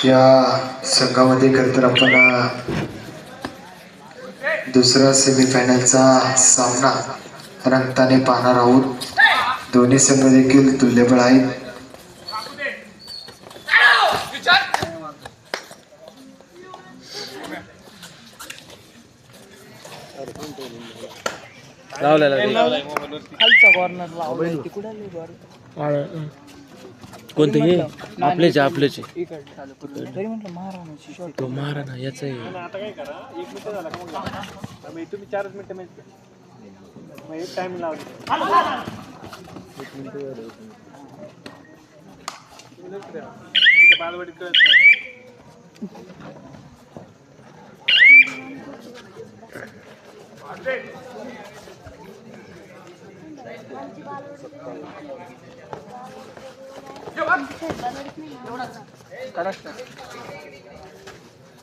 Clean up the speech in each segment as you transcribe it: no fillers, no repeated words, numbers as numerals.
या संघामध्ये खरं तर आपण दुसरा सेमीफायनलचा सामना रंगताने पाहणार आहोत. दोन्ही संघ देखील तुल्यबळ आहेत. कोणतं हे आपलेच आपलेच तो महाराणा याच आहे. आता काय करा 1 मिनिट झाला का मग तुम्ही 4 मिनिटं मग एक टाइम लावतो. बालवाडीत कळत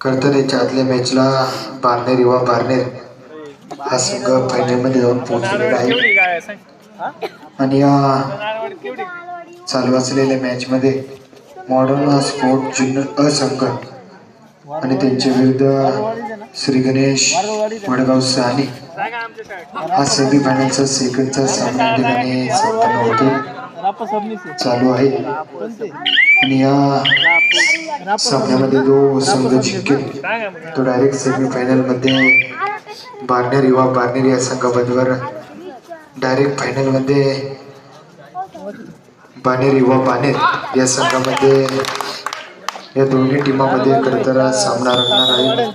खरं तर याच्या आदल्या मॅचला बारनेर युवा बारनेर हा संघ फायनलमध्ये जाऊन पोहोचलेला आहे. आणि या चालू असलेल्या मॅचमध्ये मॉडर्न स्पोर्ट ज्युनियर अ संघ आणि त्यांच्या विरुद्ध श्री गणेश वडगाव सहानी हा सेमीफायनलचा सेकंडचा सामना या ठिकाणी संपन्न होतो चालू आहे. आणि या सामन्यामध्ये जो संघ जिंकेल तो डायरेक्ट सेमीफायनल मध्ये बारनेर युवा बारनेर या संघाबरोबर डायरेक्ट फायनल मध्ये बानेर युवा बानेर या संघामध्ये या दोन्ही टीमामध्ये खरं तर सामना रंगणार आहे.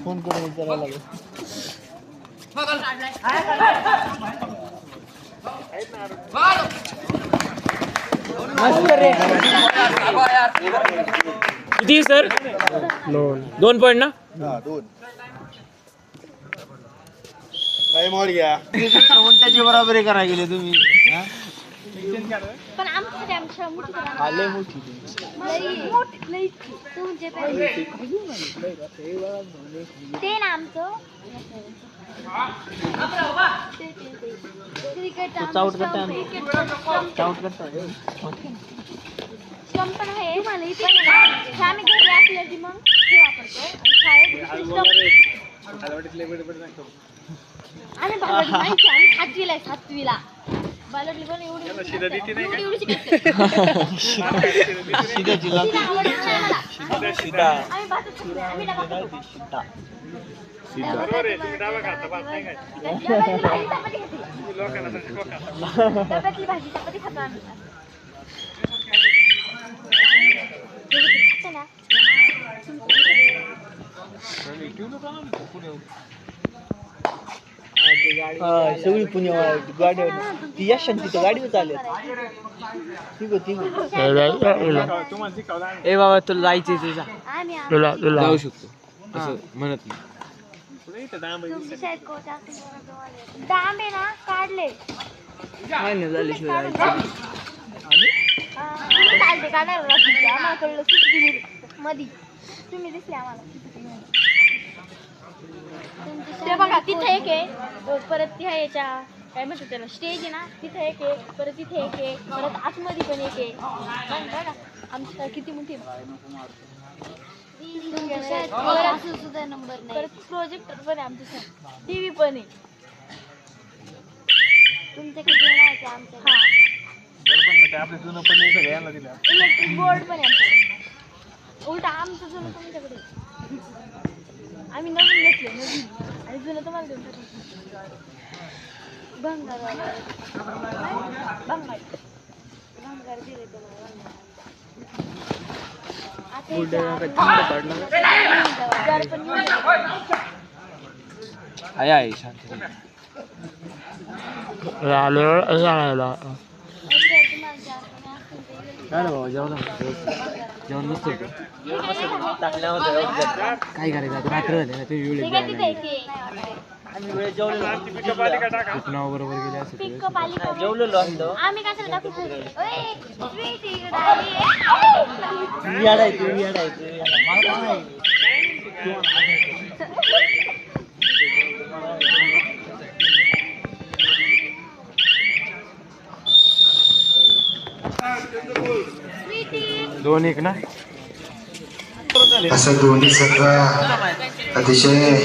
फोन करून विचारायला लागेल. किती सर? 2 पॉईंट ना? काय मोड घ्या उलट्याची बराबरी करायला गेले तुम्ही. पण आमच्या आले मोठी ते ना आमचं चाऊट करता पण आहे आम्ही घरी असल्या की मग हे वापरतो आणि आम्ही 7वीला बालवडी पण एवढी भाजी चपाती खातो आम्ही. सगळी पुणे गाडी ती यशांची तर गाडीवर चालेल. ए बाबा तुला जायचंय तुझा तुला जाऊ शकतो असं म्हणत नाही. डांबे ना काढले नाही झाले शिवाय चालते काढायला आम्हाला कळलं सुट्टी मधी तुम्ही दिसले आम्हाला. ते बघा तिथे एक आहे परत ती आहे याच्या काय म्हणतात त्याला स्टेज आहे ना तिथे एक आहे परत तिथे एक आहे परत आतमध्ये पण एक आहे. बघा आमची किती मोठी नंबर परत प्रोजेक्टर पण आहे आमच्या टीव्ही पण आहे तुमच्याकडे आमच्या आपल्या जुनं पण सगळ्यांना दिलं. इलेक्ट्रिक बोर्ड पण आहे आमच्याकडे उलटा आमचं जुनं तुमच्याकडे आम्ही नवीन घेतले नवीन आणि जुनं तुम्हाला देऊन टाकलं. भंगार दिले तुम्हाला आहे शांत बाबा जेवण नसतो काय करायचं रात्र झाले ना ते बरोबर गेले असं जेवलेलो आम्ही कशाला दाखवतो दोन एक ना. असं दोन्ही संघ अतिशय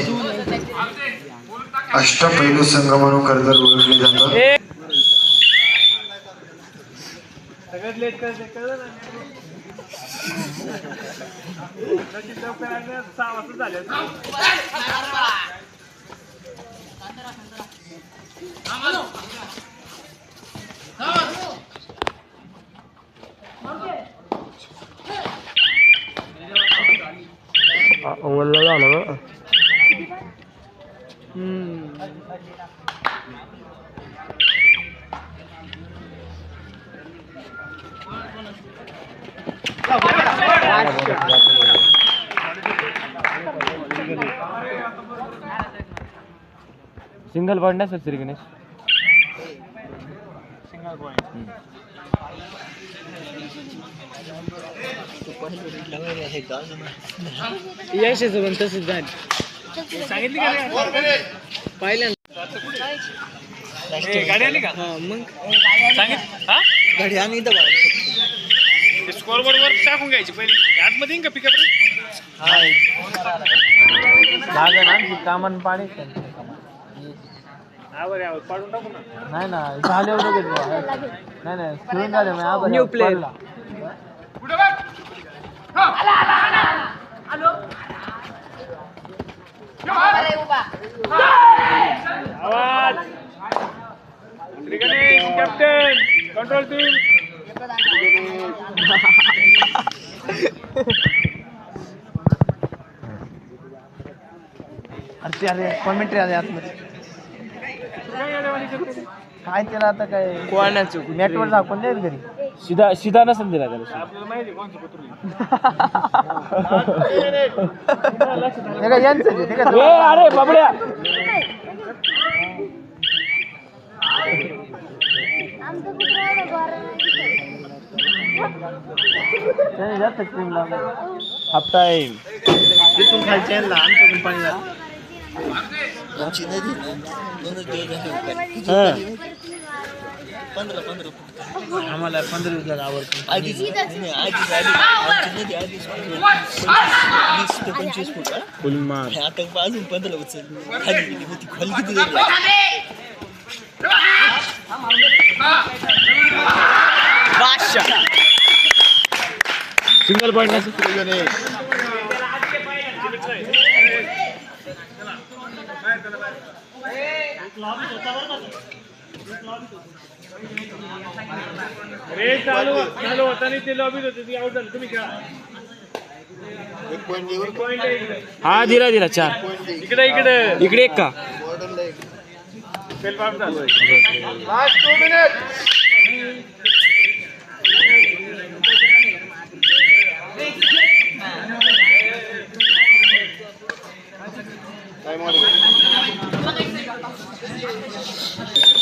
अष्टपैलू संघ म्हणून कर्जत ओळखले जातात. सगळ्यात लेट करायचं कळलं ना. नशीब लवकर आलं, 6 वाजता झाले. ओवरला झालं बघ. सिंगल पॉइंट नाही श्री गणेश. Single point. यशाचं पण तसंच झालं. सांगितली का नाही? पहिल्यांदा गाडी आली का? मग सांगितलं हा? गाडी आम्ही इथं स्कोर बोर्ड वर टाकून घ्यायची पहिले. आतमध्ये येईन का पिकअप? लागेल आणखी कामान पाणी आवर यावर पाडून टाकू ना. नाही ना झाले एवढं नाही नाही सुरून झालं मी आभार न्यू प्लेअर. आवाज. Shri Ganesh captain control team. अरे कॉमेंट्री आले आतमध्ये काय त्याला आता काय कोणाचं नेटवर दाखवून द्याल घरी. सीधा नसेल दिला त्याला. आपल्याला माहिती आहे कोणचं कुत्रू आहे. अरे बाबड्या जास्त क्रीम लावला हाफ टाइम. तिथून खायचे आमच्याकडून पाणी जात. आम्हाला 15 दिवसात आवडतं. 20 फूट फुल मार. आता अजून 15 उचल खोल किती सिंगल पॉइंट रेस चालू होताना ते लॉबीत होते ती आउट झाली. तुम्ही खेळा. एक पॉइंट आहे इकडे. हा दिला 4 इकडे इकडे एक का सेल्फ आउट झालं. Last 2 minute.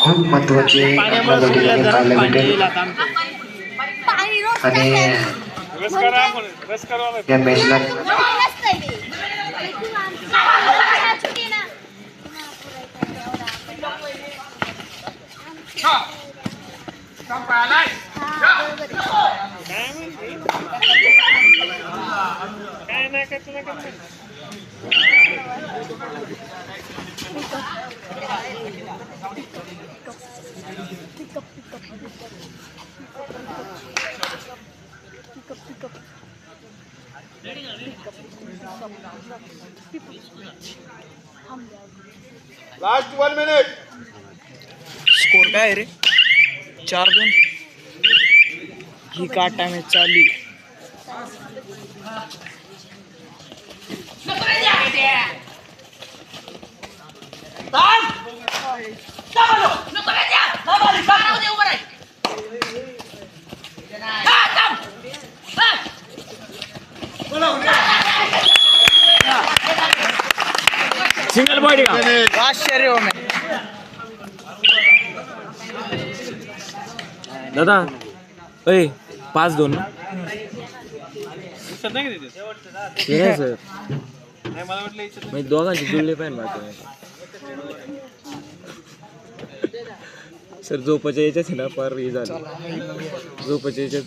खूप महत्वाचे आपल्याला पाहायला भेटेल आणि रस करा आपण, रस करा. या मॅचला काय नाही काय तुला काय लास्ट 1 मिनिट. स्कोर काय रे 4-2 ही काटा मॅच चालली. सिंगल बॉडी का आश्चर्य हो मैं दादा. 5-2 ना. नाही सर म्हणजे दोघांचे जुळले पाहिजे बाकी सर झोपाच्या याच्यात आहे ना फार हे झालं झोपाच्या याच्यात